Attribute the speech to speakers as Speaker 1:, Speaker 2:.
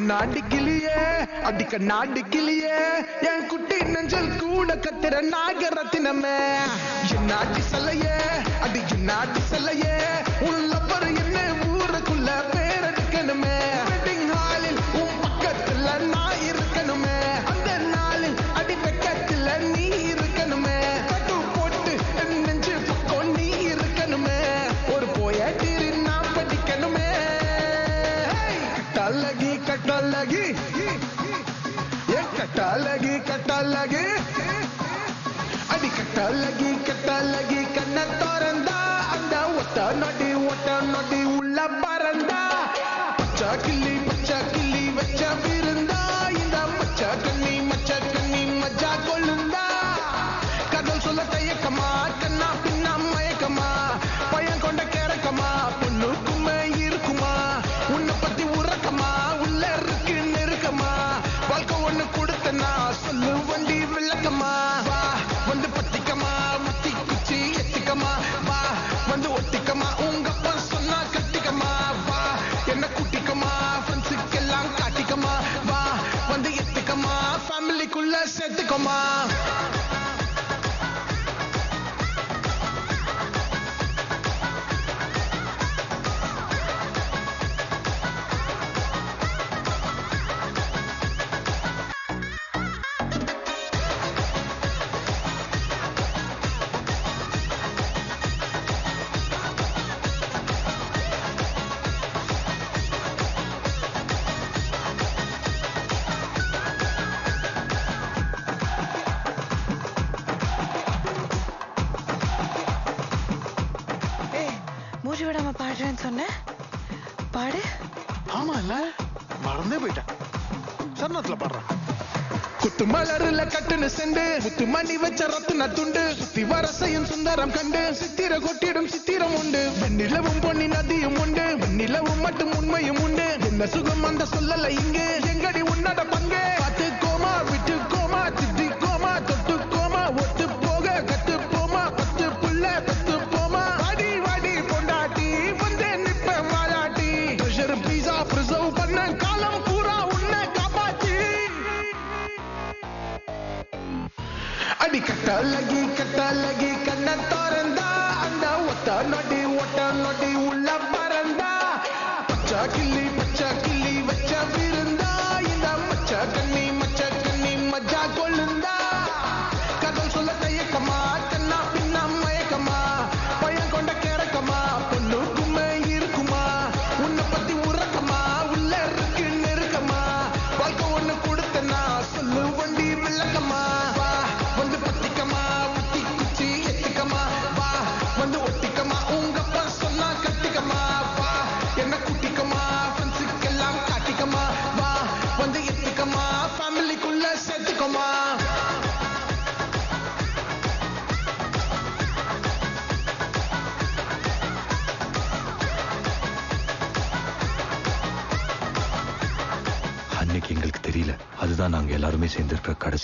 Speaker 1: நாடு கிளியே அடிக்க நாடு கிளியே என் குட்டி நெஞ்சல் கூட கத்திர நாகரத்தினமே என் நாட்டு செல்லையே அடி என் நாட்டு செல்லையே உள்ள பரு என்ன ஊருக்குள்ள பேரெடுக்கணுமே வெட்டிங் ஹாலில் உன் பக்கத்துல நான் இருக்கணுமே அந்த நாளில் அடி வெக்கத்துல நீ இருக்கணுமே கட்டு போட்டு என் நெஞ்சு பக்கம் நீ இருக்கணுமே ஒரு போயாட்டிரி நான் படிக்கணுமே கட்டழகி கட்டழகி கட்டழகி கட்டழகி அடி கட்டழகி கட்டழகி கண்ண திறந்தா அந்த ஒட்ட நொடி உள்ள பறந்தா பச்சை கிள்ளி வச்ச விருந்தா இந்த மச்ச கண்ணி மஜா கொள்ளுந்தா கதல் சொல்ல தயக்கமா கண்ணா பின்னா மயக்கமா பையன் கொண்ட கேரக்கமா பொண்ணுக்குமே இருக்குமா உன்னை பத்தி உறக்கமா உள்ள இருக்கு நெருக்கமா வாழ்க்கை ஒண்ணு கொடுத்தனா சொல்லு வண்டி விளக்கமா வா வந்து பத்திக்கமா முத்தி குச்சி எத்திக்கமா வா வந்து ஒட்டிக்கமா உங்க அப்பா சொன்னா கட்டிக்கமா வா என்ன குட்டிக்கமா ஃப்ரெண்ட்ஸுக்கு எல்லாம் காட்டிக்கமா வா வந்து எத்திக்கமா ஃபேமிலிக்குள்ள சேர்த்துக்கமா
Speaker 2: மூச்சு விடாம பாடுறேன்னு சொன்ன பாடு.
Speaker 3: ஆமா இல்ல மறந்தே போயிட்டேன். சரணத்துல பாடுறேன்.
Speaker 1: குத்து மலருல கட்டுன செண்டு முத்து மணி வச்ச ரத்துன துண்டு சுத்தி வரசையும் சுந்தரம் கண்டு சித்திர கொட்டிடும் சித்திரம் உண்டு வெண்ணிலவும் பொன்னி நதியும் உண்டு வெண்ணிலவும் மட்டும் உண்மையும் உண்டு என்ன சுகம் அந்த சொல்லல இங்கு எங்கடி உன்னட பங்கு பார்த்து கோமா விட்டு கோமா திட்டி கோமா தொட்டு கோமா ஒத்து போக கத்து போமா பத்து புள்ள பத்து போமா வாடி வாடி பொண்டாட்டி வந்து நிப்ப மாலாட்டி ட்ரெஷர் பீஸா ப்ரிசர்வ் பண்ண காலம் பூரா உன்னை காப்பாத்தி அடி கட்டழகி கண்ண திறந்தா அந்த ஒட்ட நொடி உள்ள பறந்தா பச்சை கிள்ளி வச்ச விருந்தா இந்த மச்ச கண்ணி மஜா கொள்ளுந்தா கதல் சொல்ல தயக்கமா கண்ணா பின்னா மயக்கமா பையன் கொண்ட கேரக்கமா பொண்ணுக்குமே இருக்குமா உன்னை பத்தி உறக்கமா உள்ள இருக்கு நெருக்கமா வாழ்க்கை ஒண்ணு கொடுத்தனா சொல்லு வண்டி விளக்கமா வா வந்து பத்திக்கமா முத்தி குச்சி எத்திக்கமா வா வந்து ஒட்டிக்கமா உங்க அப்பா சொன்னா கட்டிக்கமா வா என்ன குட்டிக்கமா ஃப்ரெண்ட்ஸுக்கு எல்லாம் காட்டிக்கமா வா வந்து எத்திக்கமா ஃபேமிலிக்குள்ள சேர்த்துக்கமா
Speaker 4: அன்னைக்கு எங்களுக்கு தெரியல, அதுதான் நாங்க எல்லாருமே சேர்ந்திருக்கிற கடைசி